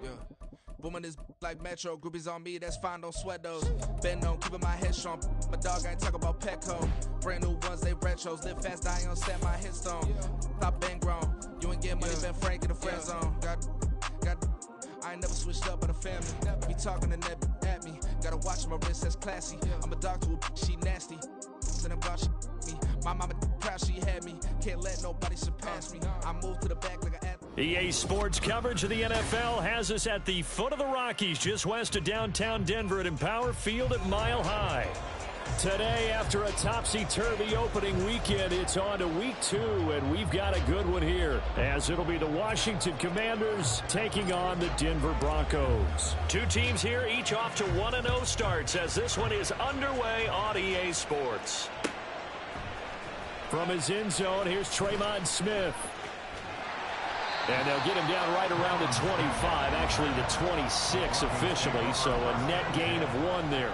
Yeah. Booming this like Metro, groupies on me, that's fine, don't sweat those. Been on, keeping my head strong. My dog, I ain't talking about Petco. Brand new ones, they retros. Live fast, dying on set, my headstone. Stop been grown. You ain't getting money, been Frank in the friend zone. I ain't never switched up with a family. Be talking to that at me. Gotta watch my wrist, that's classy. I'm a dog to a she nasty. And I'm about she me. My mama proud she had me. Can't let nobody surpass me. I move to the back like an athlete. EA Sports coverage of the NFL has us at the foot of the Rockies, just west of downtown Denver at Empower Field at Mile High. Today, after a topsy-turvy opening weekend, it's on to week 2, and we've got a good one here, as it'll be the Washington Commanders taking on the Denver Broncos. Two teams here, each off to 1-0 starts, as this one is underway on EA Sports. From his end zone, here's Tremont Smith. And they'll get him down right around the 25, actually the 26 officially, so a net gain of 1 there.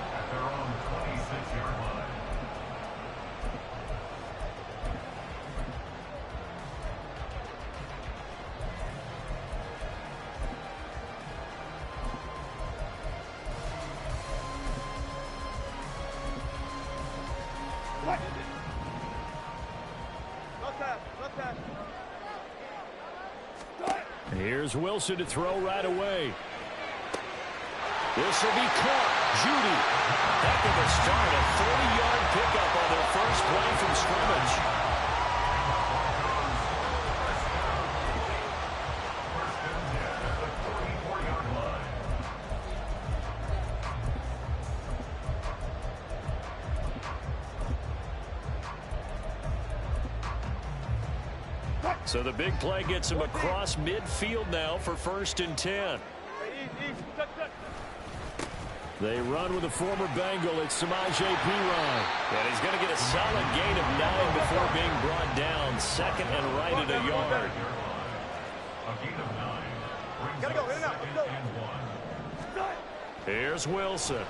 Here's Wilson to throw right away. This will be caught. Judy. Heck of a start. A 30-yard pickup on their first play from scrimmage. So the big play gets him across midfield now for 1st and 10. They run with a former Bengal. It's Samaje Perine. And he's going to get a solid gain of 9 before being brought down. 2nd and right at a yard. Gotta go, in and out. Let's go. Here's Wilson.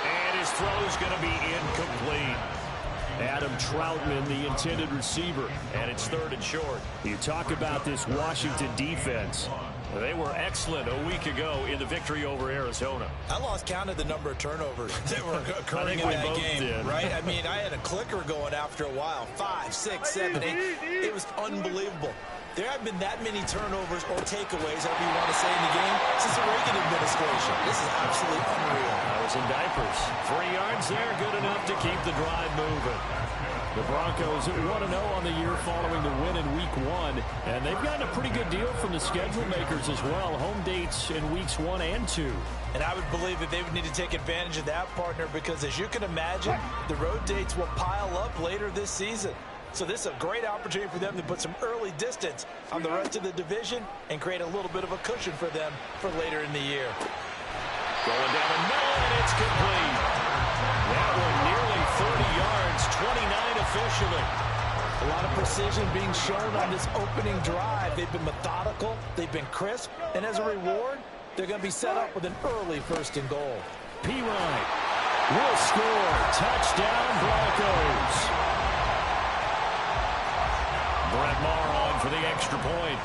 And his throw's going to be incomplete. Adam Troutman, the intended receiver, and it's 3rd and short. You talk about this Washington defense. They were excellent a week ago in the victory over Arizona. I lost count of the number of turnovers that were occurring in that game, right? I mean, I had a clicker going after a while. 5, 6, 7, 8. It was unbelievable. There have been that many turnovers or takeaways, however you want to say, in the game since the Reagan administration. This is absolutely unreal. I was in diapers. 3 yards there, good enough to keep the drive moving. The Broncos at 1-0 on the year following the win in Week 1, and they've gotten a pretty good deal from the schedule makers as well. Home dates in Weeks 1 and 2. And I would believe that they would need to take advantage of that, partner, because as you can imagine, the road dates will pile up later this season. So this is a great opportunity for them to put some early distance on the rest of the division and create a little bit of a cushion for them for later in the year. Going down the middle, and it's complete. That one nearly 30 yards, 29 officially. A lot of precision being shown on this opening drive. They've been methodical, they've been crisp, and as a reward, they're going to be set up with an early 1st and goal. Perine will score. Touchdown, Broncos. Brett Maher on for the extra point.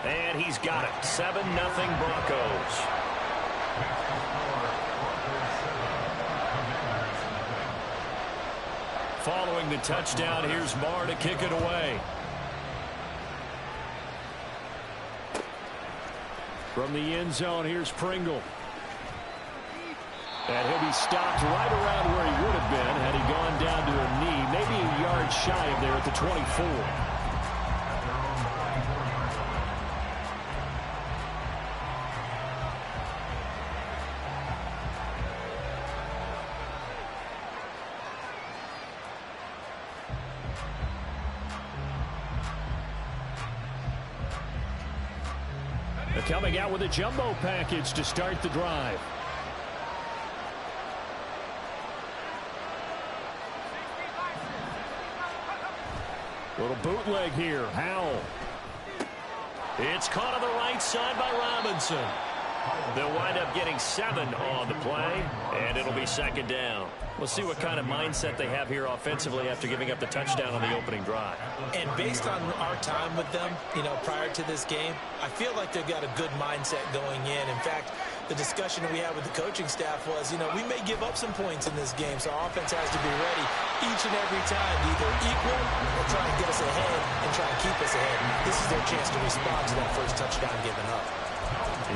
And he's got it. 7-0 Broncos. Following the touchdown, here's Maher to kick it away. From the end zone, here's Pringle. And he'll be stopped right around where he would have been had he gone down to a knee, maybe a yard shy of there at the 24. They're coming out with a jumbo package to start the drive. Little bootleg here. Howell. It's caught on the right side by Robinson. They'll wind up getting 7 on the play, and it'll be second down. We'll see what kind of mindset they have here offensively after giving up the touchdown on the opening drive. And based on our time with them, prior to this game, I feel like they've got a good mindset going in. In fact, the discussion we had with the coaching staff was, we may give up some points in this game, so our offense has to be ready each and every time to either equal or try and get us ahead and try and keep us ahead. This is their chance to respond to that first touchdown given up.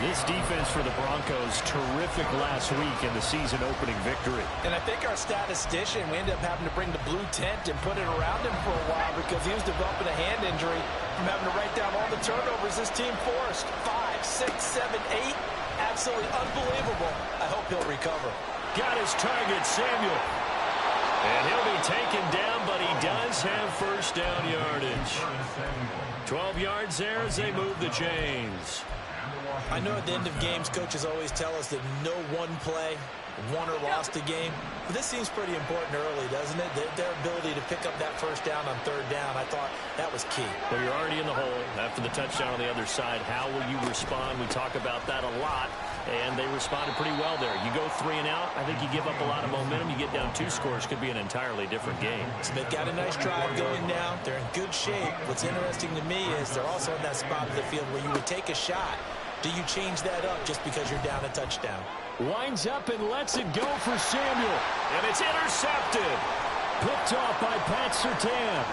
This defense for the Broncos, terrific last week in the season-opening victory. And I think our statistician, we ended up having to bring the blue tent and put it around him for a while because he was developing a hand injury from having to write down all the turnovers this team forced. 5, 6, 7, 8. Absolutely unbelievable. I hope he'll recover. Got his target, Samuel. And he'll be taken down, but he does have first down yardage. 12 yards there as they move the chains. I know at the end of games, coaches always tell us that no one play won or lost a game. But this seems pretty important early, doesn't it? Their ability to pick up that first down on third down, I thought that was key. Well, you're already in the hole after the touchdown on the other side. How will you respond? We talk about that a lot, and they responded pretty well there. You go 3 and out, I think you give up a lot of momentum. You get down 2 scores, could be an entirely different game. So they've got a nice drive going now. They're in good shape. What's interesting to me is they're also in that spot of the field where you would take a shot. Do you change that up just because you're down a touchdown? Winds up and lets it go for Samuel. And it's intercepted. Picked off by Pat Surtain.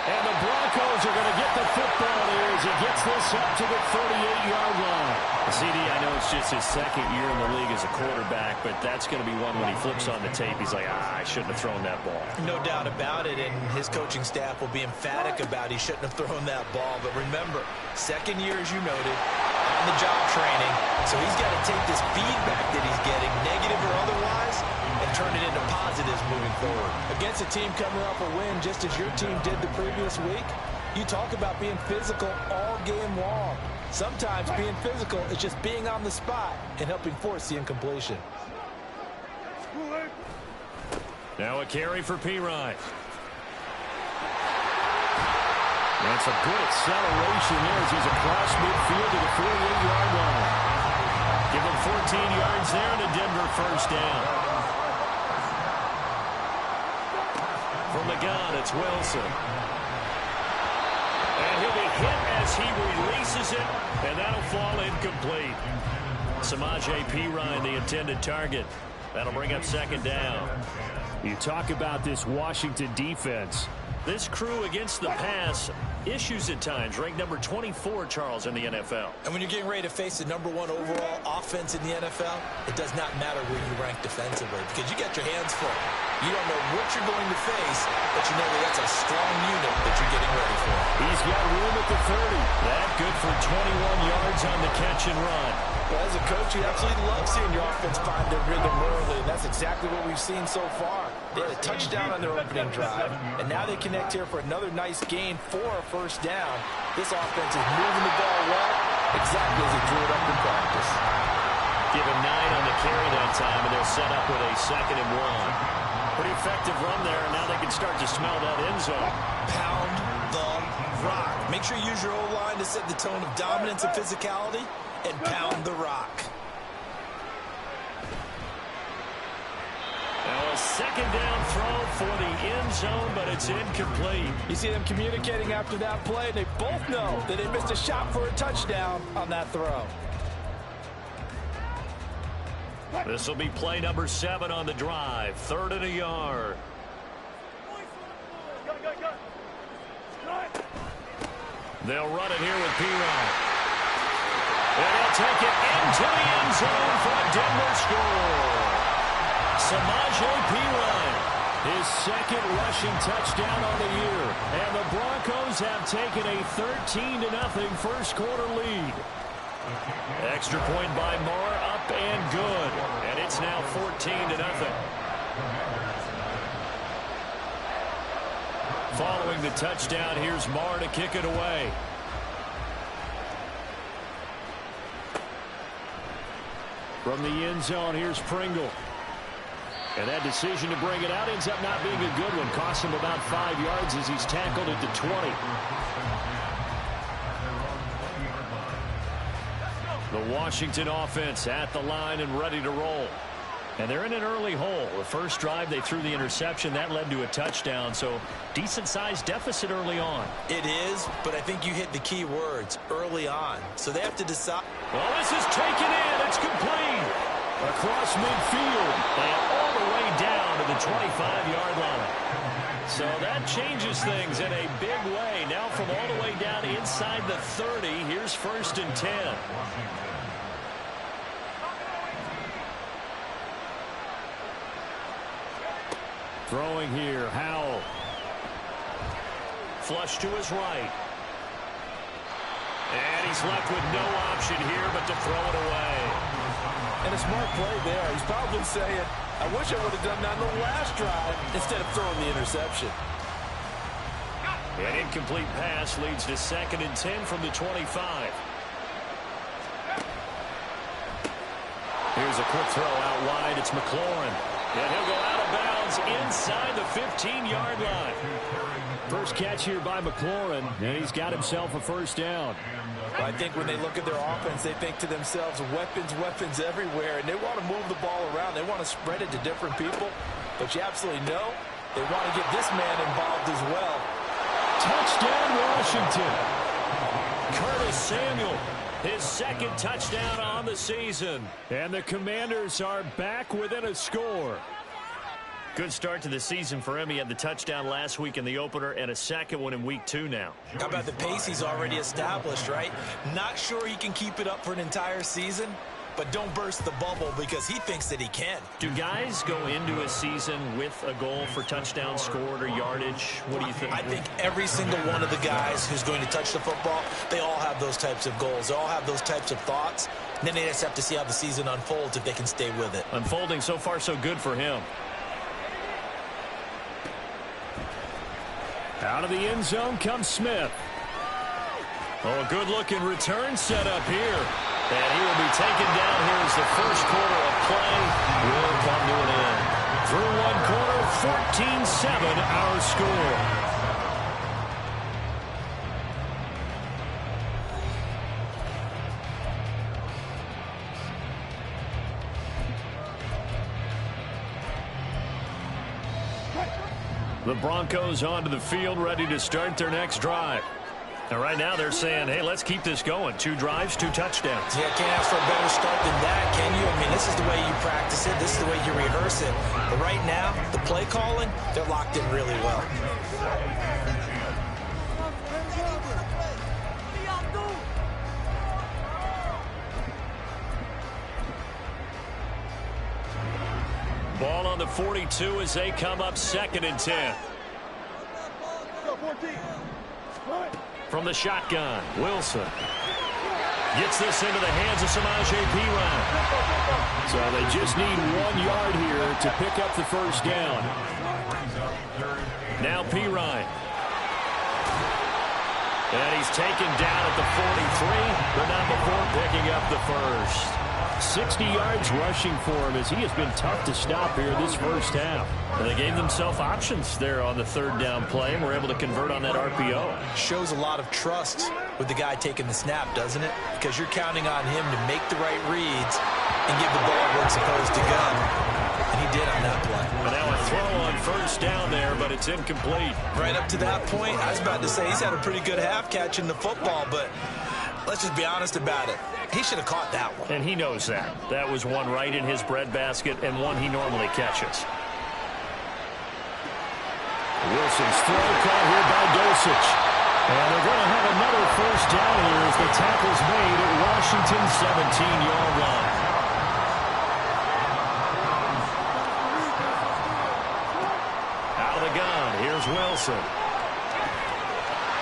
And the Broncos are going to get the football here as he gets this up to the 38-yard line. CD, I know it's just his second year in the league as a quarterback, but that's going to be one when he flips on the tape. He's like, I shouldn't have thrown that ball. No doubt about it, and his coaching staff will be emphatic about he shouldn't have thrown that ball. But remember, second year, as you noted, on-the-job training, so he's got to take this feedback that he's getting, negative or otherwise, and turn it into positives moving forward. Against a team coming off a win, just as your team did the previous week, you talk about being physical all game long. Sometimes being physical is just being on the spot and helping force the incompletion. Now a carry for Pirine. That's a good acceleration there as he's across midfield to the 48-yard line. Give him 14 yards there and a Denver first down. From the gun, it's Wilson. And he'll be hit as he releases it, and that'll fall incomplete. Samaje Perine, the intended target. That'll bring up second down. You talk about this Washington defense. This crew against the pass, issues at times, ranked number 24, Charles, in the NFL. And when you're getting ready to face the number 1 overall offense in the NFL, it does not matter where you rank defensively because you got your hands full. You don't know what you're going to face, but you know that that's a strong unit that you're getting ready for. He's got room at the 30. That good for 21 yards on the catch and run. Well, as a coach, you absolutely love seeing your offense find their rhythm early, and that's exactly what we've seen so far. They had a touchdown on their opening drive, and now they connect here for another nice gain for a first down. This offense is moving the ball well, exactly as he drew it up in practice. Give him 9 on the carry that time, and they'll set up with a 2nd and 1. Pretty effective run there, and now they can start to smell that end zone. Pound the rock. Make sure you use your O-line to set the tone of dominance and physicality, and pound the rock. Now a second down throw for the end zone, but it's incomplete. You see them communicating after that play, and they both know that they missed a shot for a touchdown on that throw. This will be play number 7 on the drive. 3rd and a yard. They'll run it here with Pirine. And they'll take it into the end zone for a Denver score. Samaje Perine, his 2nd rushing touchdown on the year. And the Broncos have taken a 13-0 first quarter lead. Extra point by Marr, up and good. And it's now 14-0. Following the touchdown, here's Marr to kick it away. From the end zone, here's Pringle. And that decision to bring it out ends up not being a good one. Costs him about 5 yards as he's tackled at the 20. The Washington offense at the line and ready to roll. And they're in an early hole. The first drive, they threw the interception. That led to a touchdown, so decent-sized deficit early on. It is, but I think you hit the key words, early on. So they have to decide. Well, this is taken in. It's complete. Across midfield and all the way down to the 25-yard line. So that changes things in a big way. Now from all the way down inside the 30, here's 1st and 10. Throwing here, Howell. Flush to his right. And he's left with no option here but to throw it away. And a smart play there. He's probably saying, I wish I would have done that on the last drive instead of throwing the interception. An incomplete pass leads to 2nd and 10 from the 25. Here's a quick throw out wide. It's McLaurin. And he'll go out of bounds inside the 15-yard line. First catch here by McLaurin, and he's got himself a 1st down. Well, I think when they look at their offense, they think to themselves, weapons, weapons everywhere, and they want to move the ball around. They want to spread it to different people, but you absolutely know they want to get this man involved as well. Touchdown, Washington. Curtis Samuel, his 2nd touchdown on the season. And the Commanders are back within a score. Good start to the season for him. He had the touchdown last week in the opener and a 2nd one in week 2 now. How about the pace he's already established, right? Not sure he can keep it up for an entire season, but don't burst the bubble because he thinks that he can. Do guys go into a season with a goal for touchdown scored or yardage? What do you think? I think every single one of the guys who's going to touch the football, they all have those types of goals. They all have those types of thoughts. And then they just have to see how the season unfolds if they can stay with it. Unfolding so far so good for him. Out of the end zone comes Smith. Oh, a good-looking return set up here. And he will be taken down here as the first quarter of play will come to an end. Through one quarter, 14-7 our score. The Broncos onto the field, ready to start their next drive. And right now they're saying, hey, let's keep this going. 2 drives, 2 touchdowns. Yeah, can't ask for a better start than that, can you? I mean, this is the way you practice it. This is the way you rehearse it. But right now, the play calling, they're locked in really well. Ball on the 42 as they come up 2nd and 10. From the shotgun, Wilson gets this into the hands of Samaje Perine. So they just need 1 yard here to pick up the 1st down. Now Perine. And he's taken down at the 43, but not before picking up the 1st. 60 yards rushing for him as he has been tough to stop here this first half. And they gave themselves options there on the 3rd down play and were able to convert on that RPO. Shows a lot of trust with the guy taking the snap, doesn't it? Because you're counting on him to make the right reads and give the ball where it's supposed to go. And he did on that play. But now a throw on 1st down there, but it's incomplete. Right up to that point, I was about to say he's had a pretty good half catching the football, but let's just be honest about it. He should have caught that one. And he knows that. That was one right in his breadbasket and one he normally catches. Wilson's throw caught here by Dulcich. And they're going to have another 1st down here as the tackle's made at Washington's 17-yard line. Out of the gun, here's Wilson.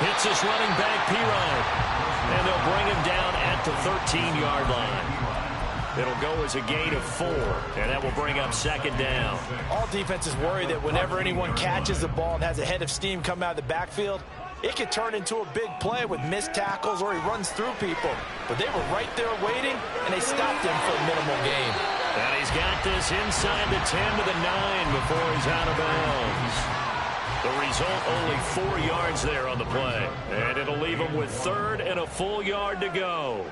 Hits his running back, Perine. And they'll bring him down at the 13-yard line. It'll go as a gain of 4, and that will bring up 2nd down. All defenses worry that whenever anyone catches the ball and has a head of steam come out of the backfield, it could turn into a big play with missed tackles or he runs through people. But they were right there waiting, and they stopped him for a minimal gain. And he's got this inside the 10 to the 9 before he's out of bounds. The result, only 4 yards there on the play. And it'll leave him with 3rd and a full yard to go.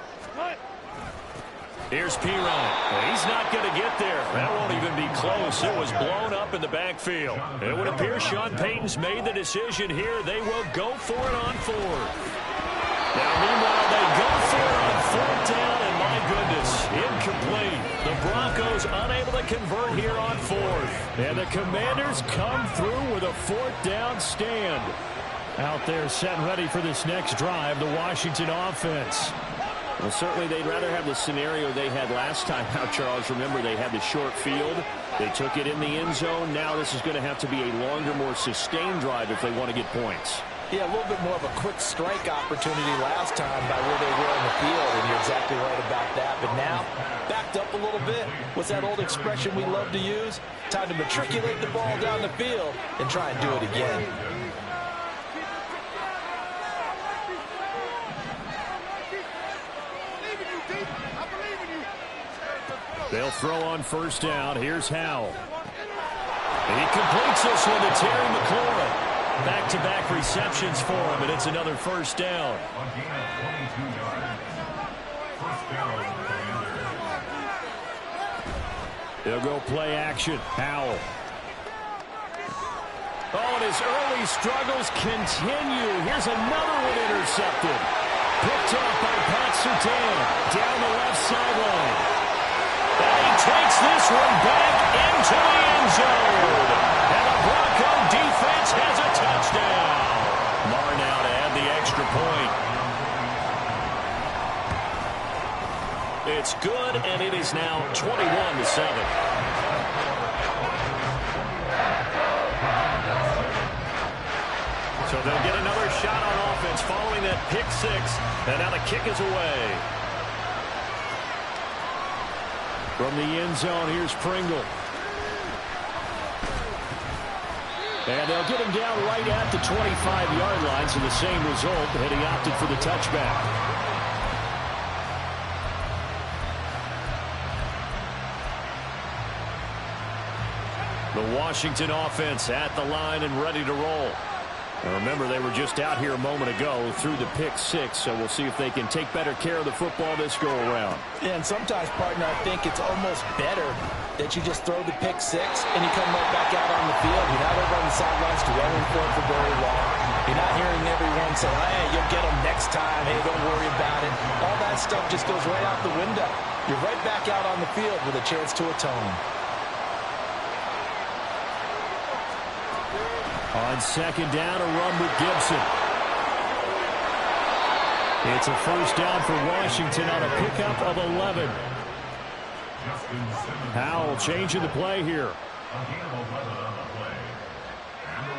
Here's Pirine. He's not going to get there. That won't even be close. It was blown up in the backfield. It would appear Sean Payton's made the decision here. They will go for it on fourth. Now, meanwhile, they go for it on fourth down, and my goodness, incomplete. The Broncos unable to convert here on fourth. And the Commanders come through with a fourth down stand. Out there set and ready for this next drive, the Washington offense. Well, certainly they'd rather have the scenario they had last time out, Charles. Remember, they had the short field. They took it in the end zone. Now this is going to have to be a longer, more sustained drive if they want to get points. Yeah, a little bit more of a quick strike opportunity last time by where they were on the field, and you're exactly right about that. But now, backed up a little bit. What's that old expression we love to use? Time to matriculate the ball down the field and try and do it again. They'll throw on first down. Here's Howell. He completes this one to Terry McLaurin. Back-to-back receptions for him, and it's another first down. They'll go play action. Howell. Oh, and his early struggles continue. Here's another one intercepted. Picked off by Pat Surtain down the left sideline. And he takes this one back into the end zone. And the Bronco defense has a touchdown. Marr now to add the extra point. It's good, and it is now 21-7. So they'll get another shot on offense following that pick six. And now the kick is away. From the end zone, here's Pringle. And they'll get him down right at the 25-yard line, so the same result, and he opted for the touchback. The Washington offense at the line and ready to roll. Now remember, they were just out here a moment ago through the pick six, so we'll see if they can take better care of the football this go-around. Yeah, and sometimes, partner, I think it's almost better that you just throw the pick six and you come right back out on the field. You're not over on the sidelines dwelling for it for very long. You're not hearing everyone say, hey, you'll get them next time. Hey, don't worry about it. All that stuff just goes right out the window. You're right back out on the field with a chance to atone. On second down, a run with Gibson. It's a first down for Washington on a pickup of 11. Howell changing the play here.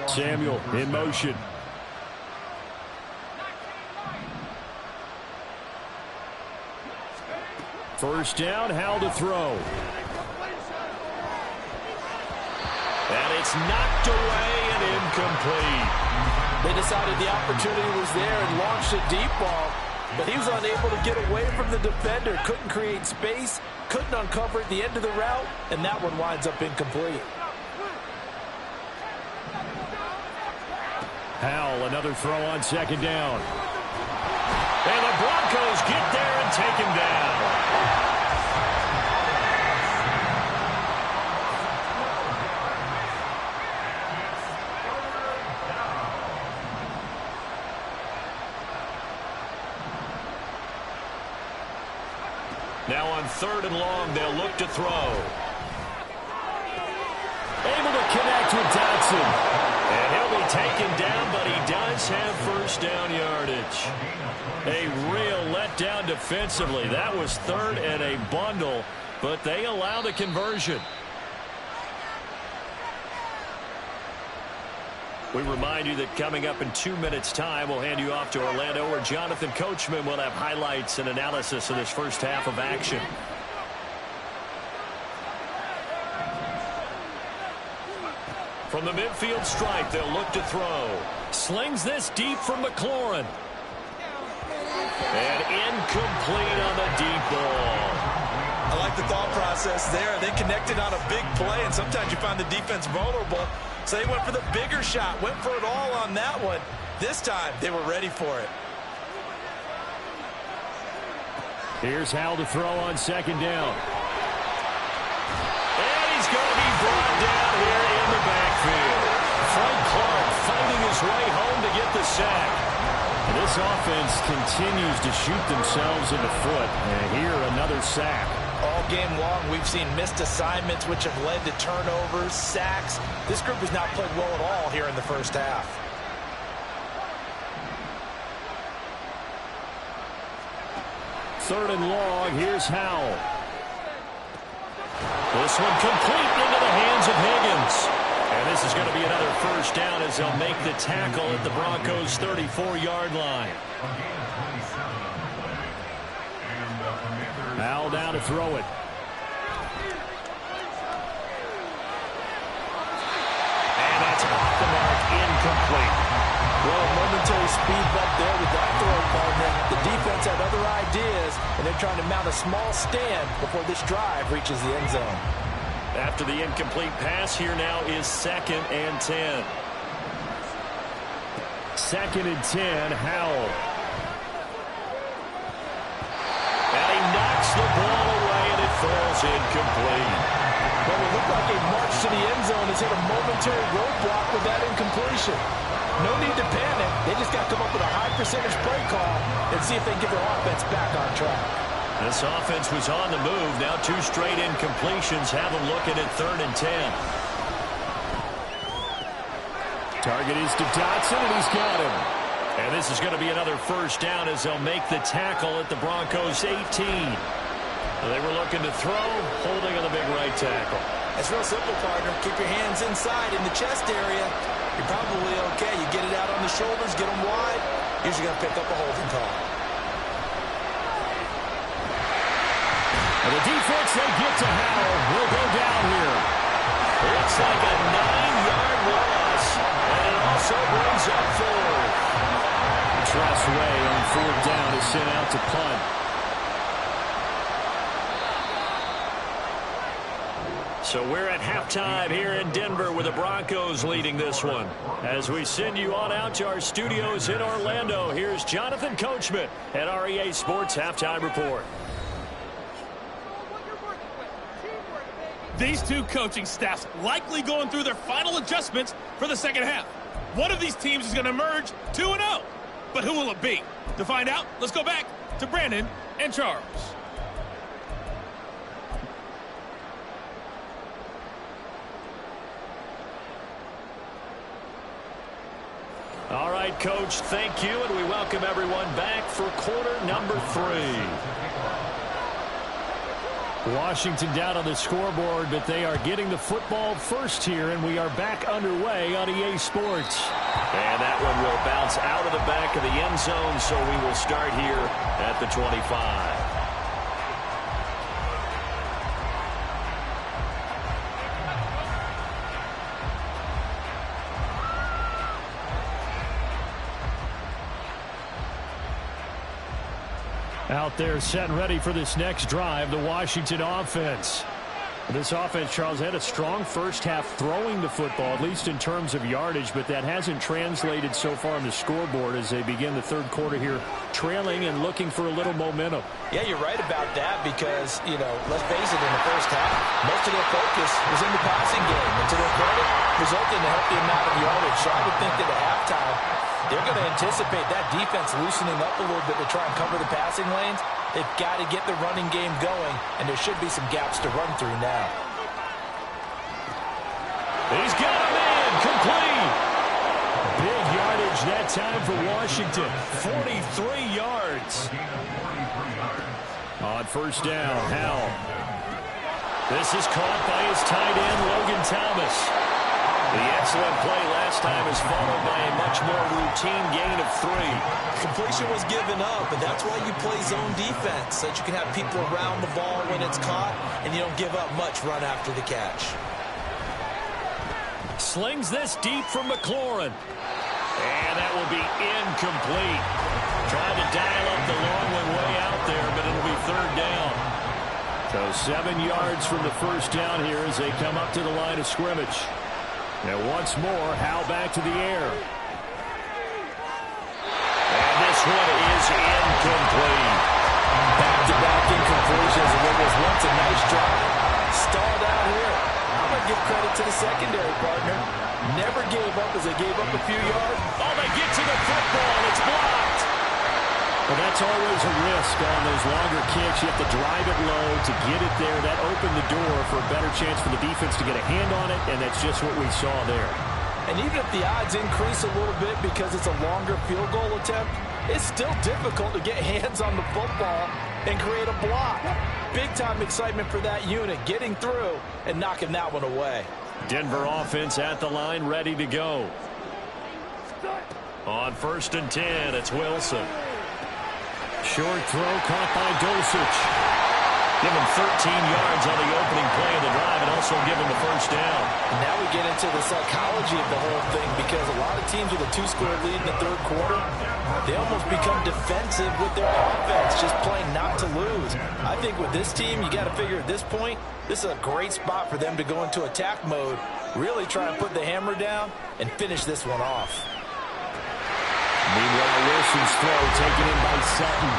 Samuel in motion. First down, Howell to throw. And it's knocked away and incomplete. They decided the opportunity was there and launched a deep ball, but he was unable to get away from the defender. Couldn't create space, couldn't uncover at the end of the route, and that one winds up incomplete. Howell, another throw on second down. And the Broncos get there and take him down. Now on third and long, they'll look to throw. Able to connect with Dotson. And he'll be taken down, but he does have first down yardage. A real letdown defensively. That was third and a bundle, but they allow the conversion. We remind you that coming up in 2 minutes' time, we'll hand you off to Orlando, where Jonathan Coachman will have highlights and analysis of this first half of action. From the midfield stripe, they'll look to throw. Slings this deep from McLaurin. And incomplete on the deep ball. I like the thought process there. They connected on a big play, and sometimes you find the defense vulnerable. So they went for the bigger shot, went for it all on that one. This time, they were ready for it. Here's Howell to throw on second down. And he's going to be brought down here in the backfield. Frank Clark fighting his way home to get the sack. And this offense continues to shoot themselves in the foot. And here, another sack. All game long, we've seen missed assignments, which have led to turnovers, sacks. This group has not played well at all here in the first half. Third and long, here's Howell. This one complete into the hands of Higgins. And this is going to be another first down as they'll make the tackle at the Broncos' 34-yard line. Howell down to throw it. And that's off the mark, incomplete. Well, a momentary speed bump there with that throw, partner. The defense had other ideas, and they're trying to mount a small stand before this drive reaches the end zone. After the incomplete pass, here now is 2nd and 10. 2nd and 10, Howell. And he knocks the ball away, and it falls incomplete. Well, it looked like a march to the end zone has hit a momentary roadblock with that incompletion. No need to panic. They just got to come up with a high percentage play call and see if they can get their offense back on track. This offense was on the move. Now 2 straight incompletions have them looking at 3rd and 10. Target is to Dotson, and he's got him. And this is going to be another first down as they'll make the tackle at the Broncos' 18. They were looking to throw, holding on the big right tackle. It's real simple, partner. Keep your hands inside in the chest area. You're probably okay. You get it out on the shoulders, get them wide. Usually going to pick up a holding call. And the defense, they get to Howell. Will go down here. Looks like a 9-yard loss. And it also brings up 4. Truss Way on 4th down is sent out to punt. So we're at halftime here in Denver with the Broncos leading this one. As we send you on out to our studios in Orlando, here's Jonathan Coachman at REA Sports Halftime Report. These two coaching staffs likely going through their final adjustments for the second half. One of these teams is going to emerge 2-0. But who will it be? To find out, let's go back to Brandon and Charles. All right, Coach, thank you, and we welcome everyone back for quarter number 3. Washington down on the scoreboard, but they are getting the football first here, and we are back underway on EA Sports. And that one will bounce out of the back of the end zone, so we will start here at the 25. Out there set and ready for this next drive, the Washington offense. This offense, Charles, had a strong first half throwing the football, at least in terms of yardage, but that hasn't translated so far on the scoreboard as they begin the third quarter here, trailing and looking for a little momentum. Yeah, you're right about that because, you know, let's face it, in the first half, most of their focus was in the passing game. And to their credit, resulted in a healthy amount of yardage. So I would think that at halftime, they're going to anticipate that defense loosening up a little bit to try and cover the passing lanes. They've got to get the running game going, and there should be some gaps to run through now. He's got him in, complete. Big yardage that time for Washington, 43 yards. On first down, Howell. This is caught by his tight end, Logan Thomas. The excellent play last time is followed by a much more routine gain of 3. Completion was given up, and that's why you play zone defense, so that you can have people around the ball when it's caught, and you don't give up much run after the catch. Slings this deep from McLaurin. And that will be incomplete. Trying to dial up the long one way out there, but it'll be third down. So 7 yards from the first down here as they come up to the line of scrimmage. Now once more, Howell back to the air. And this one is incomplete. Back-to-back completions of what was once a nice drive. Stalled out here. I'm going to give credit to the secondary partner. Never gave up as they gave up a few yards. Oh, they get to the football. It's blocked. Well, that's always a risk on those longer kicks. You have to drive it low to get it there. That opened the door for a better chance for the defense to get a hand on it, and that's just what we saw there. And even if the odds increase a little bit because it's a longer field goal attempt, it's still difficult to get hands on the football and create a block. Big-time excitement for that unit, getting through and knocking that one away. Denver offense at the line, ready to go. On 1st and 10, it's Wilson. Short throw caught by Dulcich. Give him 13 yards on the opening play of the drive and also give him the first down. And now we get into the psychology of the whole thing because a lot of teams with a 2-score lead in the third quarter, they almost become defensive with their offense, just playing not to lose. I think with this team, you got to figure at this point, this is a great spot for them to go into attack mode, really try to put the hammer down and finish this one off. Meanwhile, Wilson's throw taken in by Sutton.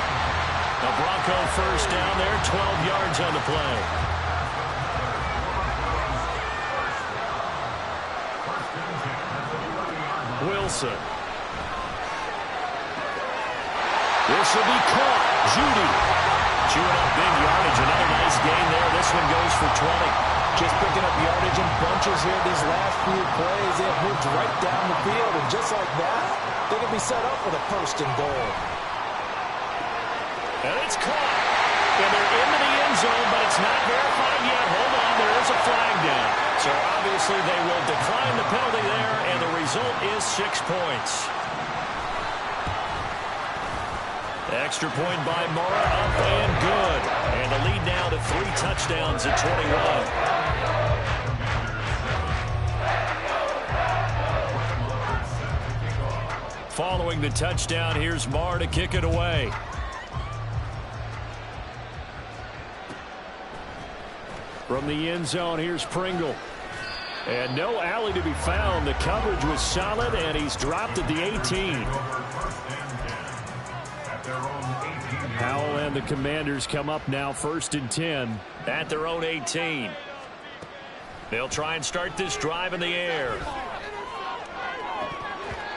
The Bronco first down there, 12 yards on the play. Wilson. This will be caught. Judy. Chewing up big yardage. Another nice gain there. This one goes for 20. Just picking up yardage in bunches here these last few plays. They have moved right down the field, and just like that, they can be set up for the 1st and goal. And it's caught. And they're into the end zone, but it's not verified yet. Hold on, there is a flag down. So obviously they will decline the penalty there, and the result is 6 points. Extra point by Mora, up and good. And the lead now to 3 touchdowns at 21. Following the touchdown, here's Marr to kick it away. From the end zone, here's Pringle. And no alley to be found. The coverage was solid, and he's dropped at the 18. Howell and the Commanders come up now 1st and 10 at their own 18. They'll try and start this drive in the air.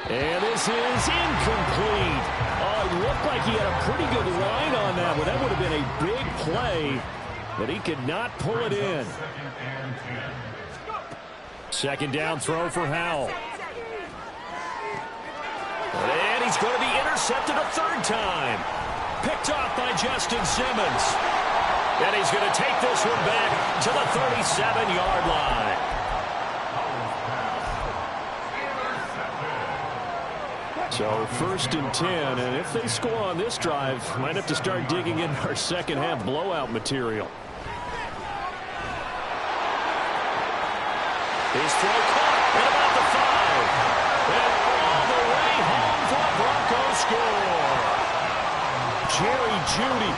And this is incomplete. Oh, it looked like he had a pretty good line on that one. That would have been a big play, but he could not pull it in. 2nd down throw for Howell. And he's going to be intercepted a 3rd time. Picked off by Justin Simmons. And he's going to take this one back to the 37-yard line. So 1st and 10, and if they score on this drive, might have to start digging in our second half blowout material. His throw caught at about the 5. And all the way home for a Broncos score. Jerry Jeudy,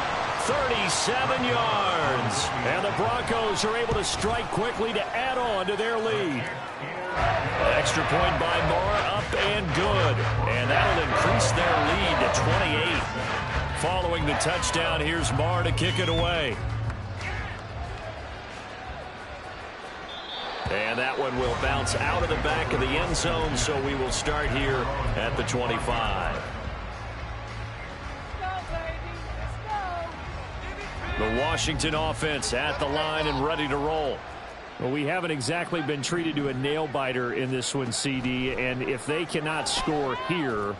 37 yards. And the Broncos are able to strike quickly to add on to their lead. Extra point by Moore, up and good. And that'll increase their lead to 28. Following the touchdown, here's Marr to kick it away. And that one will bounce out of the back of the end zone, so we will start here at the 25. The Washington offense at the line and ready to roll. Well, we haven't exactly been treated to a nail-biter in this one, CD, and if they cannot score here,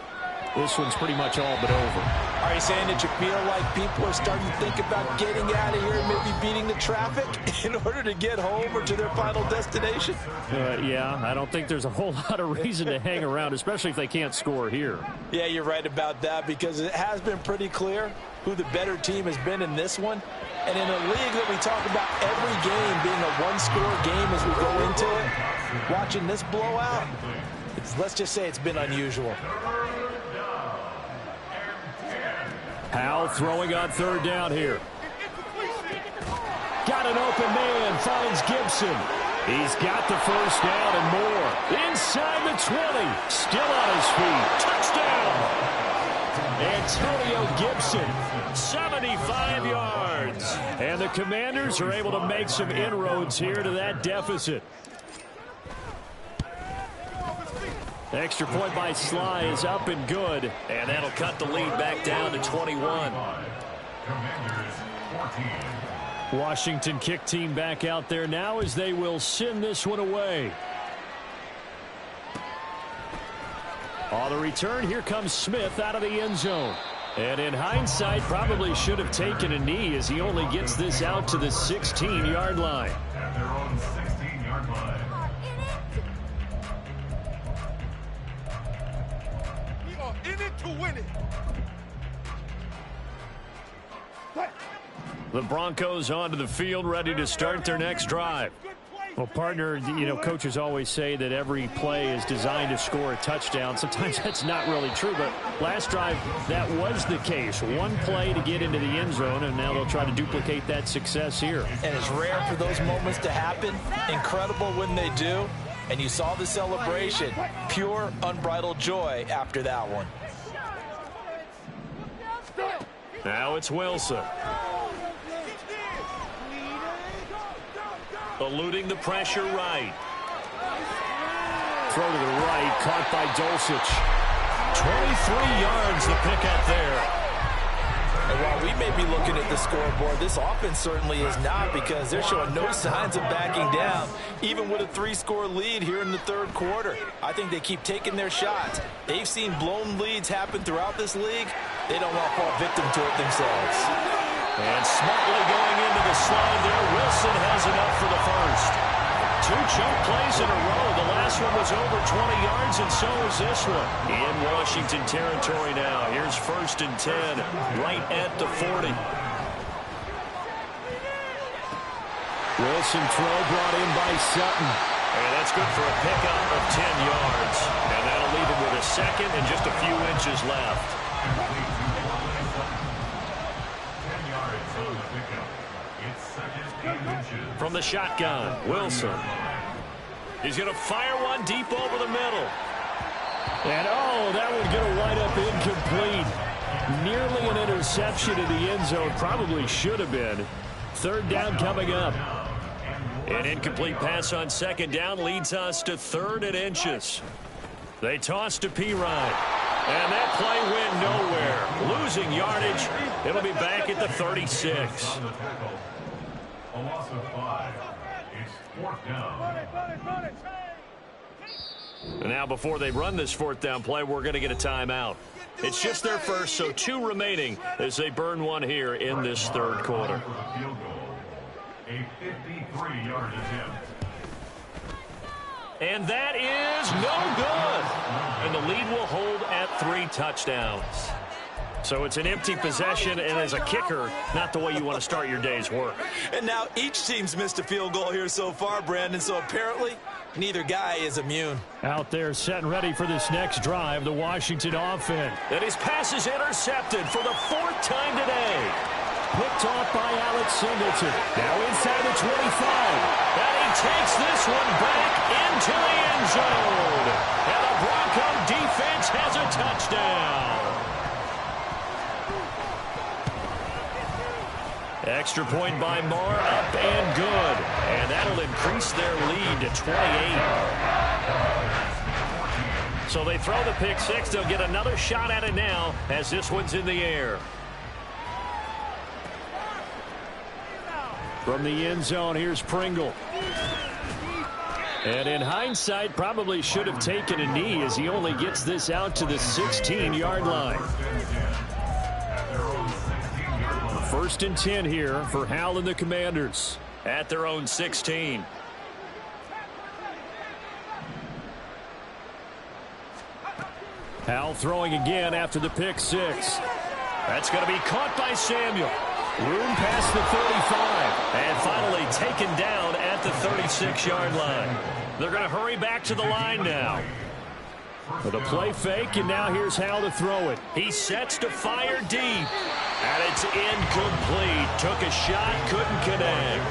this one's pretty much all but over. Are you saying that you feel like people are starting to think about getting out of here and maybe beating the traffic in order to get home or to their final destination? Yeah, I don't think there's a whole lot of reason to hang around, especially if they can't score here. Yeah, you're right about that, because it has been pretty clear who the better team has been in this one. And in a league that we talk about every game being a one-score game as we go into it, watching this blowout, let's just say it's been unusual. Howell throwing on 3rd down here. Got an open man, finds Gibson. He's got the first down and more. Inside the 20, still on his feet. Touchdown! Antonio Gibson, 75 yards. And the Commanders are able to make some inroads here to that deficit. Extra point by Sly is up and good. And that'll cut the lead back down to 21. Washington kick team back out there now as they will send this one away. On the return, here comes Smith out of the end zone. And in hindsight, probably should have taken a knee as he only gets this out to the 16-yard line. At their own 16-yard line. We are in it to win it. The Broncos onto the field, ready to start their next drive. Well, partner, you know, coaches always say that every play is designed to score a touchdown. Sometimes that's not really true, but last drive, that was the case. One play to get into the end zone, and now they'll try to duplicate that success here. And it's rare for those moments to happen. Incredible when they do. And you saw the celebration. Pure, unbridled joy after that one. Now it's Wilson. Eluding the pressure right. Throw to the right, caught by Dulcich. 23 yards the pick up there. And while we may be looking at the scoreboard, this offense certainly is not, because they're showing no signs of backing down, even with a 3-score lead here in the third quarter. I think they keep taking their shots. They've seen blown leads happen throughout this league. They don't want to fall victim to it themselves. And smartly going into the slide there, Wilson has enough for the first. 2 chunk plays in a row. The last one was over 20 yards, and so is this one. In Washington territory now. Here's 1st and 10, right at the 40. Wilson throw brought in by Sutton. And that's good for a pickup of 10 yards. And that'll leave him with a second and just a few inches left. From the shotgun, Wilson. He's going to fire one deep over the middle. And, oh, that one's going to wind up incomplete. Nearly an interception in the end zone. Probably should have been. 3rd down coming up. An incomplete pass on 2nd down leads us to 3rd and inches. They toss to P-Ryan. And that play went nowhere. Losing yardage. It'll be back at the 36. A loss of 5. It's 4th down. And now before they run this 4th down play, we're going to get a timeout. It's just their first, so 2 remaining as they burn one here in this 3rd quarter. A 53-yard attempt. And that is no good. And the lead will hold at 3 touchdowns. So it's an empty possession, and as a kicker, not the way you want to start your day's work. And now each team's missed a field goal here so far, Brandon, so apparently neither guy is immune. Out there set and ready for this next drive, the Washington offense. And his pass is intercepted for the 4th time today. Picked off by Alex Singleton. Now inside the 25. And he takes this one back into the end zone. And the Bronco defense has a touchdown. Extra point by Moore, up and good. And that'll increase their lead to 28. So they throw the pick 6. They'll get another shot at it now as this one's in the air. From the end zone, here's Pringle. And in hindsight, probably should have taken a knee as he only gets this out to the 16-yard line. 1st and 10 here for Hal and the Commanders. At their own 16. Hal throwing again after the pick 6. That's going to be caught by Samuel. Room past the 35. And finally taken down at the 36-yard line. They're going to hurry back to the line now. With a play fake, and now here's Hal to throw it. He sets to fire deep. And it's incomplete. Took a shot, couldn't connect.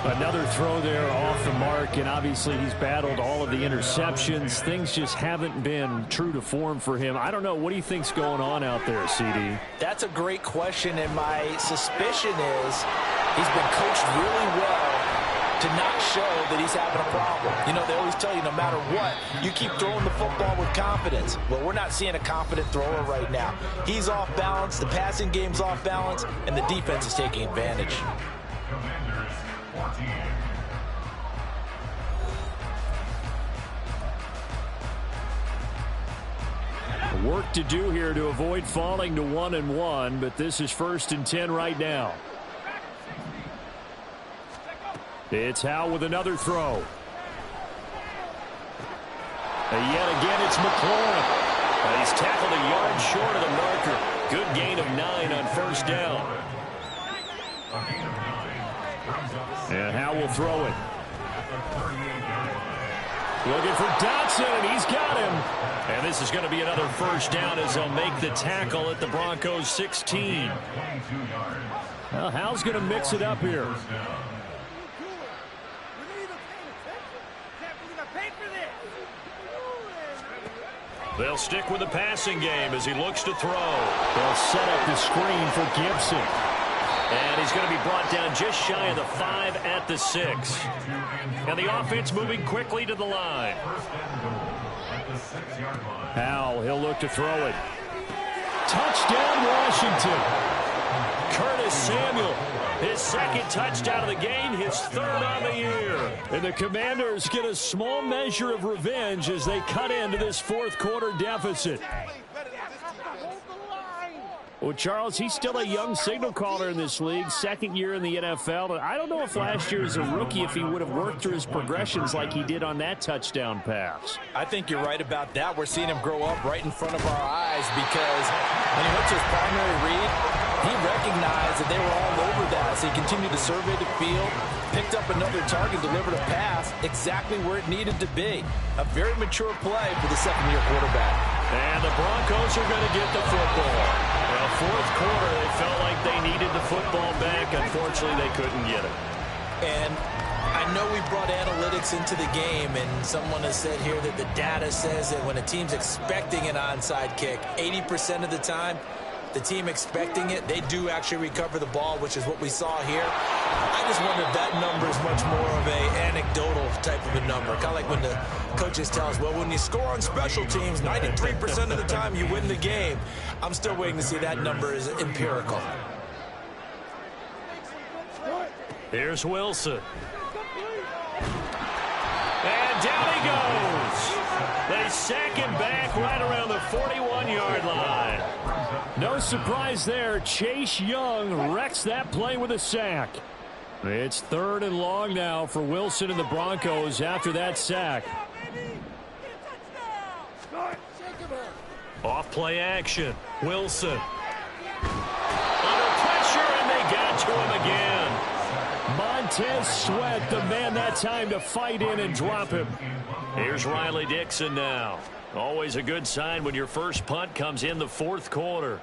Another throw there off the mark, and obviously he's battled all of the interceptions. Things just haven't been true to form for him. I don't know. What do you think's going on out there, CD? That's a great question, and my suspicion is he's been coached really well to not show that he's having a problem. You know, they always tell you no matter what, you keep throwing the football with confidence. Well, we're not seeing a confident thrower right now. He's off balance, the passing game's off balance, and the defense is taking advantage. Commanders 14. Work to do here to avoid falling to 1-1, but this is 1st and 10 right now. It's Howe with another throw. And yet again, it's McLaurin. He's tackled a yard short of the marker. Good gain of 9 on 1st down. And Howe will throw it. Looking for Dotson, and he's got him. And this is going to be another 1st down as they'll make the tackle at the Broncos 16. Well, Howe's going to mix it up here. They'll stick with the passing game as he looks to throw. They'll set up the screen for Gibson. And he's going to be brought down just shy of the 5 at the 6. And the offense moving quickly to the line. Howell, he'll look to throw it. Touchdown, Washington. Curtis Samuel, his 2nd touchdown of the game, his 3rd on the year. And the Commanders get a small measure of revenge as they cut into this 4th quarter deficit. Well, Charles, he's still a young signal caller in this league, 2nd year in the NFL. And I don't know if last year as a rookie, if he would have worked through his progressions like he did on that touchdown pass. I think you're right about that. We're seeing him grow up right in front of our eyes because when he went to his primary read, he recognized that they were all over that. So he continued to survey the field, picked up another target, delivered a pass exactly where it needed to be. A very mature play for the 2nd-year quarterback. And the Broncos are going to get the football. Well, 4th quarter, they felt like they needed the football back. Unfortunately, they couldn't get it. And I know we brought analytics into the game, and someone has said here that the data says that when a team's expecting an onside kick, 80% of the time, the team expecting it, they do actually recover the ball, which is what we saw here. I just wonder if that number is much more of a anecdotal type of a number. Kind of like when the coaches tell us, well, when you score on special teams, 93% of the time you win the game. I'm still waiting to see that number is empirical. Here's Wilson. And down he goes. They sack him back right around the 41-yard line. No surprise there. Chase Young wrecks that play with a sack. It's 3rd and long now for Wilson and the Broncos after that sack. Off play action. Wilson. Under pressure, and they got to him again. Montez Sweat, the man that time to fight in and drop him. Here's Riley Dixon now. Always a good sign when your first punt comes in the 4th quarter.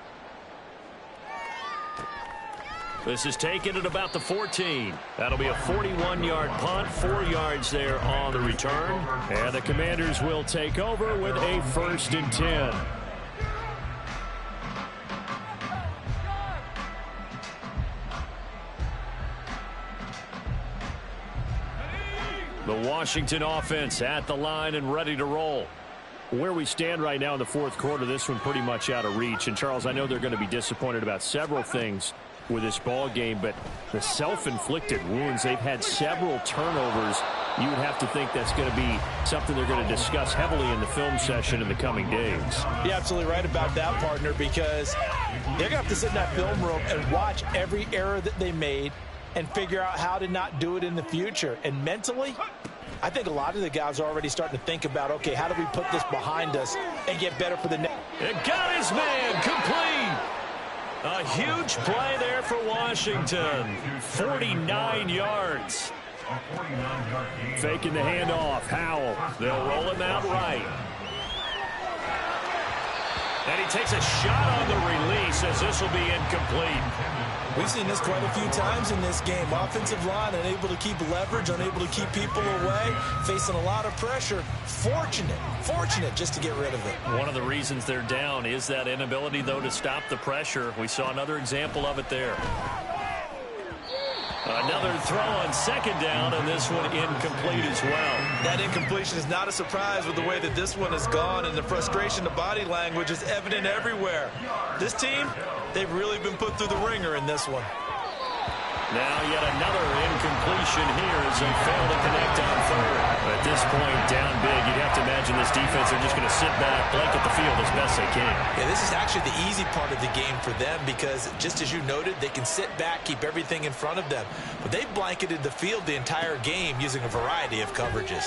This is taken at about the 14. That'll be a 41-yard punt, 4 yards there on the return. And the Commanders will take over with a 1st and 10. The Washington offense at the line and ready to roll. Where we stand right now in the 4th quarter, this one pretty much out of reach. And, Charles, I know they're going to be disappointed about several things with this ball game, but the self-inflicted wounds, they've had several turnovers. You would have to think that's going to be something they're going to discuss heavily in the film session in the coming days. You're absolutely right about that, partner, because they're going to have to sit in that film room and watch every error that they made and figure out how to not do it in the future. And mentally, I think a lot of the guys are already starting to think about, okay, how do we put this behind us and get better for the next? It got his man complete. A huge play there for Washington. 49 yards. Faking the handoff. Howell. They'll roll him out right. And he takes a shot on the release as this will be incomplete. We've seen this quite a few times in this game. Offensive line unable to keep leverage, unable to keep people away, facing a lot of pressure. Fortunate just to get rid of it. One of the reasons they're down is that inability, though, to stop the pressure. We saw another example of it there. Another throw on second down, and this one incomplete as well. That incompletion is not a surprise with the way that this one has gone, and the frustration, the body language is evident everywhere. This team, they've really been put through the ringer in this one. Now yet another incompletion here as they fail to connect on third. At this point, down big, you'd have to imagine this defense are just going to sit back, blanket the field as best they can. Yeah, this is actually the easy part of the game for them because, just as you noted, they can sit back, keep everything in front of them. But they've blanketed the field the entire game using a variety of coverages.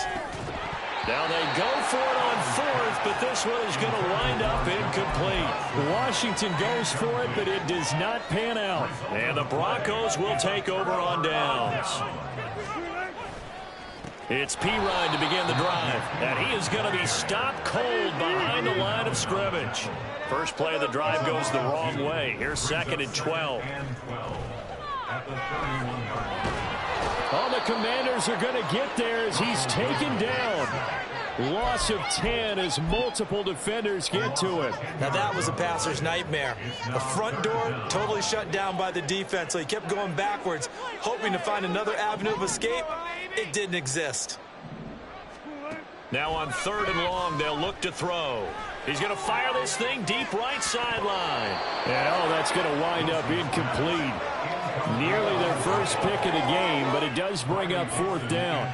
Now they go for it on fourth, but this one is going to wind up incomplete. Washington goes for it, but it does not pan out. And the Broncos will take over on downs. It's Pirine to begin the drive. And he is going to be stopped cold behind the line of scrimmage. First play of the drive goes the wrong way. Here's second and 12. Oh, the Commanders are going to get there as he's taken down. Loss of 10 as multiple defenders get to it. Now that was a passer's nightmare. The front door totally shut down by the defense, so he kept going backwards, hoping to find another avenue of escape. It didn't exist. Now on third and long, they'll look to throw. He's going to fire this thing deep right sideline. And that's going to wind up incomplete. Nearly their first pick of the game, but it does bring up fourth down.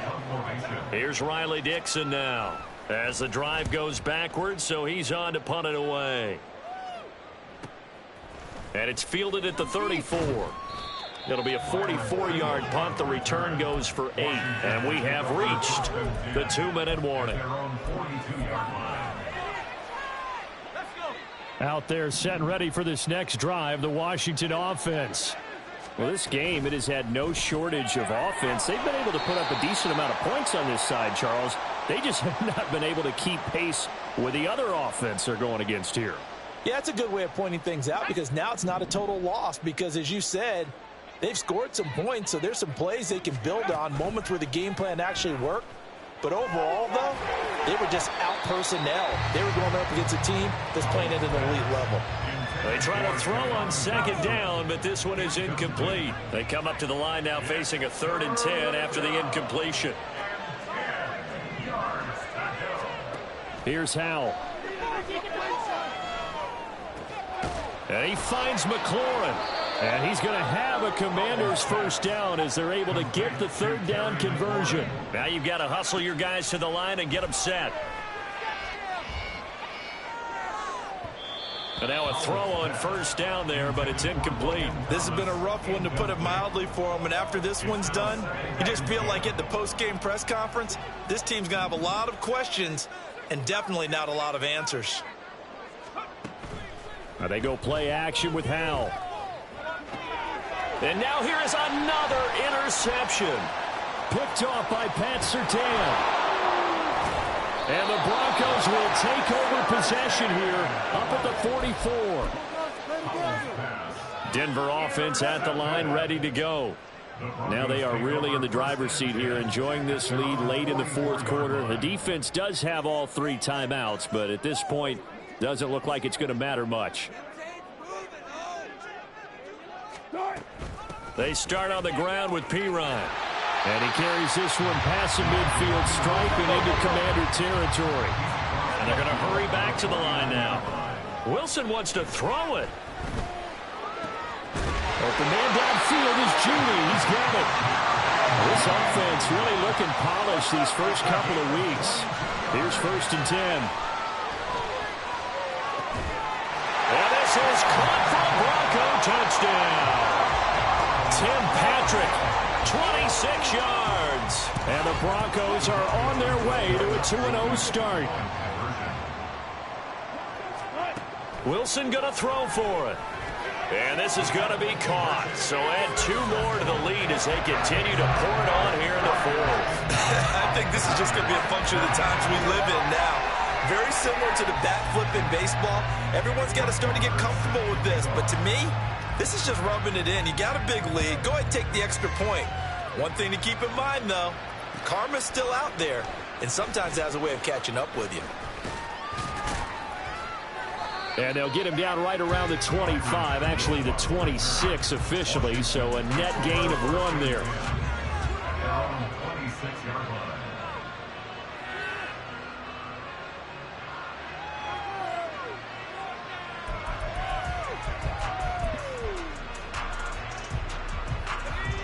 Here's Riley Dixon now as the drive goes backwards, so he's on to punt it away. And it's fielded at the 34. It'll be a 44-yard punt. The return goes for 8, and we have reached the 2-minute warning. Out there set and ready for this next drive, the Washington offense. Well, this game, it has had no shortage of offense. They've been able to put up a decent amount of points on this side, Charles. They just have not been able to keep pace with the other offense they're going against here. Yeah, that's a good way of pointing things out because now it's not a total loss because, as you said, they've scored some points, so there's some plays they can build on, moments where the game plan actually worked. But overall, though, they were just out-personnel. They were going up against a team that's playing at an elite level. They try to throw on second down, but this one is incomplete. They come up to the line now facing a 3rd and 10 after the incompletion. Here's Howell. And he finds McLaurin. And he's going to have a Commander's first down as they're able to get the 3rd down conversion. Now you've got to hustle your guys to the line and get them set. And now a throw on first down there, but it's incomplete. This has been a rough one, to put it mildly, for him. And after this one's done, you just feel like at the post-game press conference, this team's going to have a lot of questions and definitely not a lot of answers. Now they go play action with Howell. And now here is another interception. Picked off by Pat Surtain. And the Broncos will take over possession here up at the 44. Denver offense at the line, ready to go. Now they are really in the driver's seat here, enjoying this lead late in the 4th quarter. The defense does have all 3 timeouts, but at this point, doesn't look like it's going to matter much. They start on the ground with Pirine. And he carries this one past the midfield stripe and into Commander territory. And they're going to hurry back to the line now. Wilson wants to throw it. But the man downfield is Judy. He's got it. This offense really looking polished these first couple of weeks. Here's 1st and 10. And this is caught for a Bronco touchdown. Tim Patrick. 26 yards. And the Broncos are on their way to a 2-0 start. Wilson going to throw for it. And this is going to be caught. So add 2 more to the lead as they continue to pour it on here in the 4th. I think this is just going to be a function of the times we live in now. Very similar to the bat flip in baseball. Everyone's got to start to get comfortable with this. But to me, This is just rubbing it in. You got a big lead. Go ahead and take the extra point. One thing to keep in mind, though, karma's still out there, and sometimes it has a way of catching up with you. And they'll get him down right around the 25, actually the 26 officially, so a net gain of 1 there. Down 26-yard line.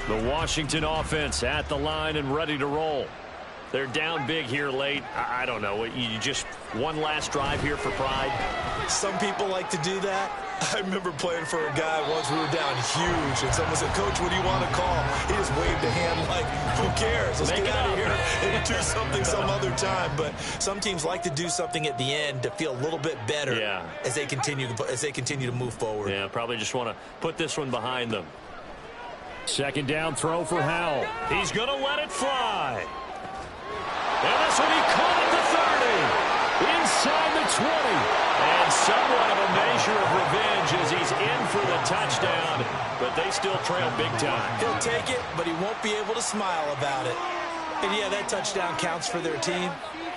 The Washington offense at the line and ready to roll. They're down big here late. I don't know. You just one last drive here for pride? Some people like to do that. I remember playing for a guy once. We were down huge, and someone said, "Coach, what do you want to call?" He just waved a hand like, who cares? Let's get out of here and do something some other time. But some teams like to do something at the end to feel a little bit better as they continue to move forward. Yeah, probably just want to put this one behind them. Second down throw for Howell. He's going to let it fly. And this one he caught at the 30. Inside the 20. And somewhat of a measure of revenge as he's in for the touchdown. But they still trail big time. He'll take it, but he won't be able to smile about it. And yeah, that touchdown counts for their team.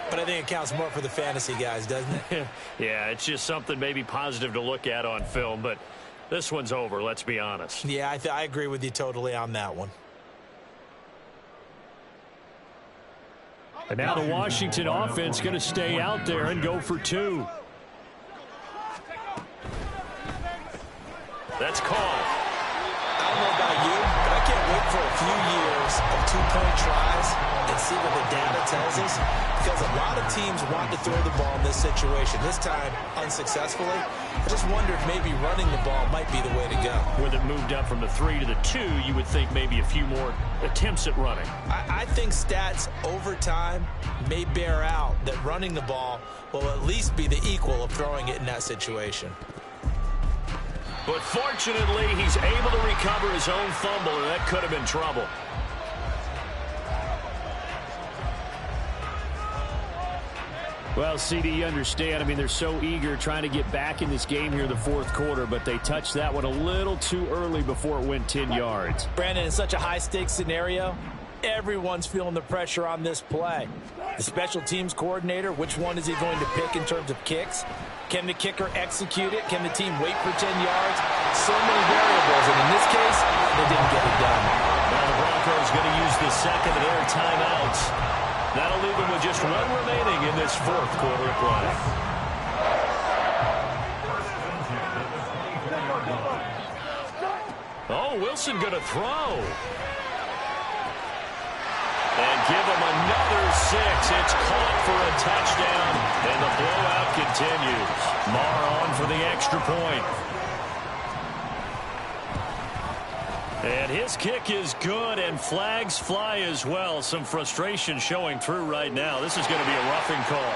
But I think it counts more for the fantasy guys, doesn't it? Yeah, it's just something maybe positive to look at on film. But this one's over, let's be honest. Yeah, I agree with you totally on that one. And now the Washington offense going to stay out there and go for 2. That's caught. I don't know about you, but I can't wait for a few years of 2-point tries and see what the data tells us. Because a lot of teams want to throw the ball in this situation. This time, unsuccessfully. I just wondered maybe running the ball might be the way to go. With it moved up from the 3 to the 2, you would think maybe a few more attempts at running. I think stats over time may bear out that running the ball will at least be the equal of throwing it in that situation. But fortunately, he's able to recover his own fumble, and that could have been trouble. Well, CD, you understand. I mean, they're so eager trying to get back in this game here in the fourth quarter, but they touched that one a little too early before it went 10 yards. Brandon, in such a high-stakes scenario, everyone's feeling the pressure on this play. The special teams coordinator, which one is he going to pick in terms of kicks? Can the kicker execute it? Can the team wait for 10 yards? So many variables, and in this case, they didn't get it done. Now the Broncos going to use the second of their timeouts. That'll leave them with just 1 remaining in this fourth quarter of play. Oh, Wilson going to throw. And give him another 6. It's caught for a touchdown, and the blowout continues. Marr on for the extra point. And his kick is good, and flags fly as well. Some frustration showing through right now. This is going to be a roughing call.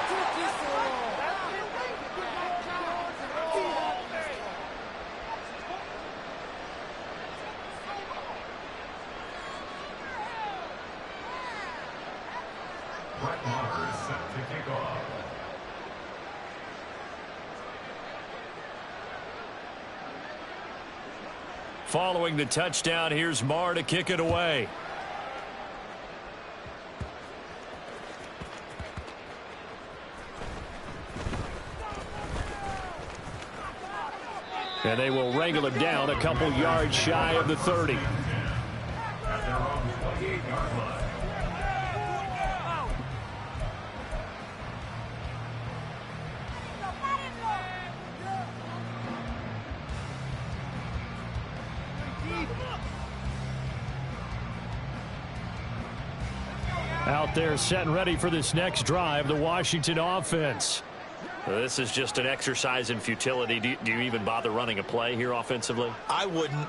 Following the touchdown, here's Marr to kick it away. And they will wrangle him down a couple yards shy of the 30. Out there set and ready for this next drive, the Washington offense. This is just an exercise in futility. Do you even bother running a play here offensively? I wouldn't,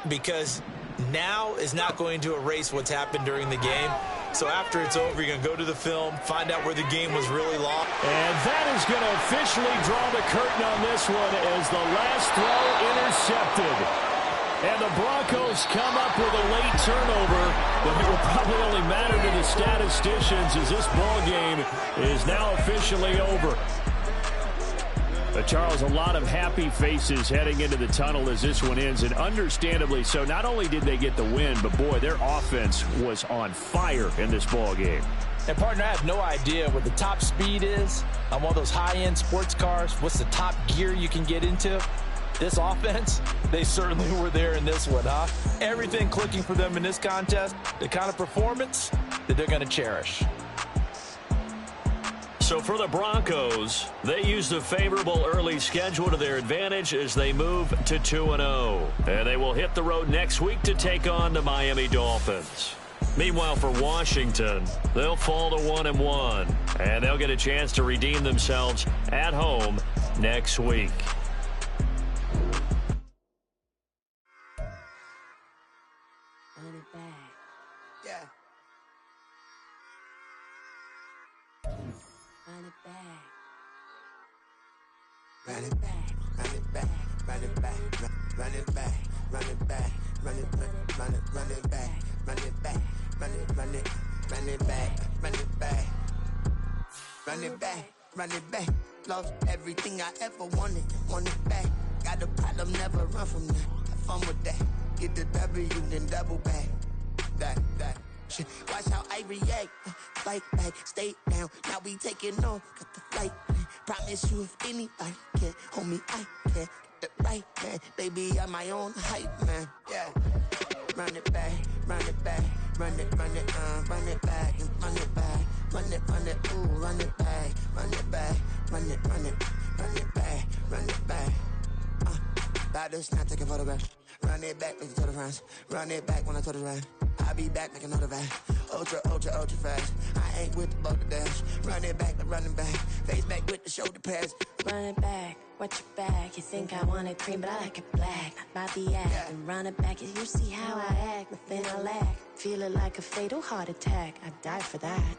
because now is not going to erase what's happened during the game. So after it's over, you're going to go to the film, find out where the game was really long. And that is going to officially draw the curtain on this one as the last throw intercepted. And the Broncos come up with a late turnover, but it will probably only matter to the statisticians as this ball game is now officially over. Charles, a lot of happy faces heading into the tunnel as this one ends, and understandably so. Not only did they get the win, but boy, their offense was on fire in this ball game. And partner, I have no idea what the top speed is on one of those high-end sports cars. What's the top gear you can get into? This offense, they certainly were there in this one, huh? Everything clicking for them in this contest, the kind of performance that they're going to cherish. So for the Broncos, they used a favorable early schedule to their advantage as they move to 2-0. And they will hit the road next week to take on the Miami Dolphins. Meanwhile, for Washington, they'll fall to 1-1, and they'll get a chance to redeem themselves at home next week. Run it back, run it back, run it back, run it back, run it back, run it back, run it back, run it back, run it back, run it back, run it back, run it back. Lost everything I ever wanted it back. Got a problem, never run from that. Have fun with that. Get the W, then double back. That shit. Watch how I react. Fight back, stay down. Now we taking off. Got the flight plan. Promise you if anybody can, homie, I can. Get the right man. Baby, I'm my own hype man. Yeah. Run it back, run it back. Run it back, and run it back. Run it, ooh, run it back. Run it back, run it back, run it back. About to snap, taking photographs. Run it back, make it to the friends. Run it back when I told it right. I'll be back, make another back. Ultra fast. I ain't with the boulder dash. Run it back, running back. Face back with the shoulder pads. Run it back, watch your back. You think I want it cream, but I like it black. About the act, and run it back. You see how I act, nothing I lack. Feel it like a fatal heart attack. I'd die for that.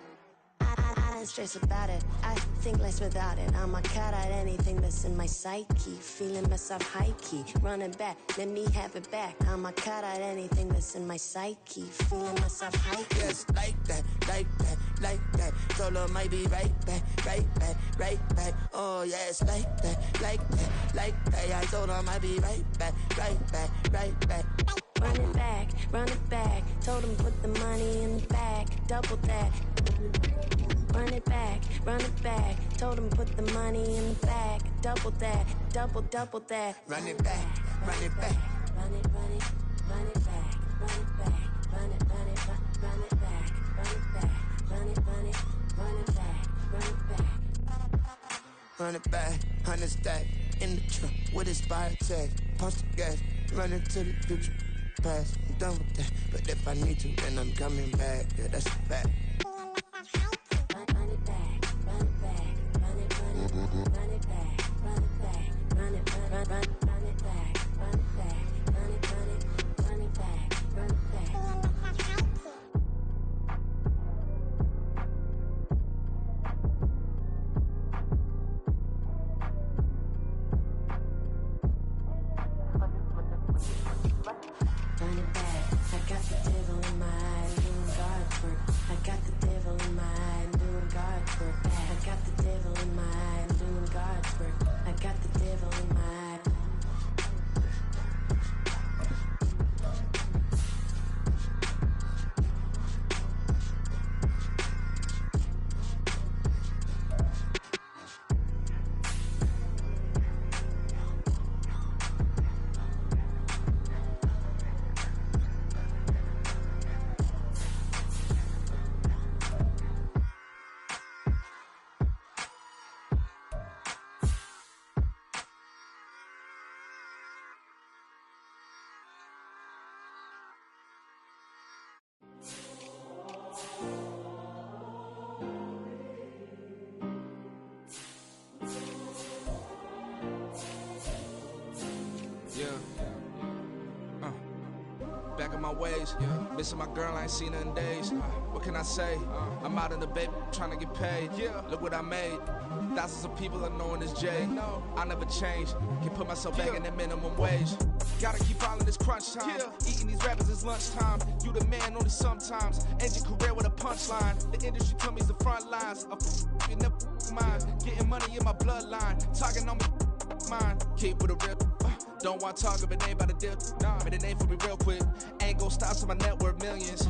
I don't stress about it. I think less without it. I'ma cut out anything that's in my psyche. Feeling myself high-key. Running back, let me have it back. I'ma cut out anything that's in my psyche. Feeling myself high-key. Yes, like that, like that, like that. Solo might be right back, right back, right back. Oh, yes, like that, like that, like that. I told her I might be right back, right back, right back. Run it back, run it back. Told him put the money in the bag. Double that. Run it back, run it back. Told him put the money in the bag. Double that, double that. Run it back, run it back. Run it, run it, run it back. Run it back, run it, run it, run it back. Run it back, run it, run it, run it back. Run it back. Run it back, 100 stack. In the truck with his fire tag. Punch the gas, running to the future. Past, I'm done with that. But if I need to, then I'm coming back. Yeah, that's a fact. Run it back, run it back, run it, run it, run it back, run it back, run it, run it back, run it back, run it, run it, run it back, run it back. Run it back, I got the devil in my eye, doing God's work. I got the devil in my eye, doing God's work. I got the devil in my eye, doing God's work. I got the devil in my eye. Back in my ways, missing my girl, I ain't seen her in days. What can I say? I'm out in the baby, trying to get paid. Look what I made. Thousands of people are knowing this J. I never change. Can put myself back in the minimum wage. Gotta keep following this crunch time. Eating these rappers is lunchtime. You the man only sometimes. End your career with a punchline. The industry told me the front lines. You never mind. Getting money in my bloodline. Talking on me. mine. Keep with a real. Don't want to talk if it ain't about the dip. Nah, I mean, it ain't for me real quick. Ain't gon' stop till my net worth millions.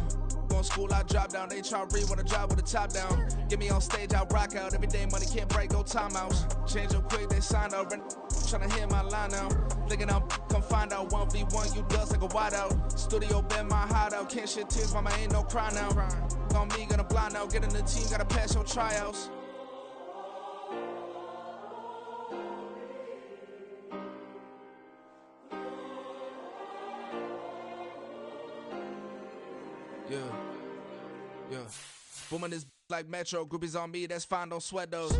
Going school, I drop down. They try to read when I drop with the top down. Get me on stage, I rock out. Every day money can't break, go timeouts. Change up quick, they sign up. Tryna hear my line now. Thinking I'm come find out 1v1, you dust like a wideout. Studio been my hideout. Can't shed tears, mama ain't no cry now. On me, gonna blind out. Get in the team, gotta pass your tryouts. Yeah. Booming this like Metro, groupies on me, that's fine, don't sweat those.